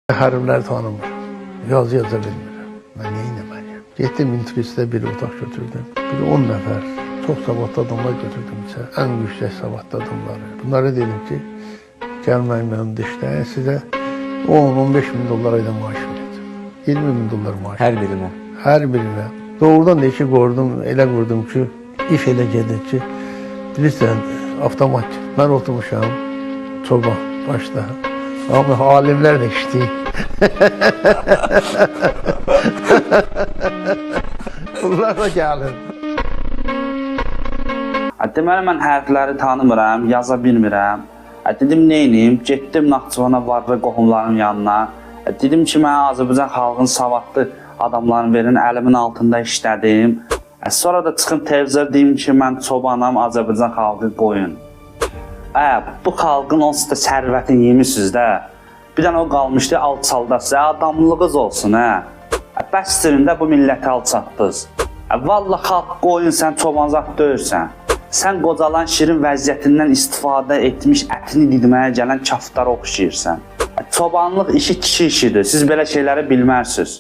Hərfləri tanımır. Yazı yaza bilmirəm. Mən neynəməliyəm? Getdim inturisdə bir otaq götürdüm. Bir 10 nəfər çox savadlı adamlar götürdüm içə. Ən yüksək savadlı adamları. Bunlara dedim ki, gəlməyin mənimdə işləyin. Sizə 10-15 min dollar ayda maaş verəcəm. 20 min dollar maaş. Hər birinə? Hər birinə. Doğrudan da işi qordum, elə qurdum ki, iş elə gedir ki, bilirsən, avtomat. Mən oturmuşam, çoban başda. Amma alimlər də işləyir. Bunlar da gəlir. Deməli, mən hərfləri tanımıram, yaza bilmirəm. Dedim, neyniyim? Getdim Naxçıvana, varlı qohumların yanına. Dedim ki, mən Azərbaycan xalqının savadlı adamların verin, əlimin altında işlədim. Sonra da çıxım televizor deyim ki, mən çobanam, Azərbaycan xalqı qoyun. Bu xalqın onsuz da sərvətini yemişsiniz də. Bir dənə o qalmışdı, alçalda sizə, adamlığınız olsun, bəstirində bu milləti alçatdınız. Vallahi xalq qoyun, sən çobanzaq döyürsən. Sən qocalan şirin vəziyyətindən istifadə etmiş, ətini didməyə gələn kaftara oxşayırsan. Çobanlıq işi kişi işidir, siz belə şeyləri bilmərsiniz.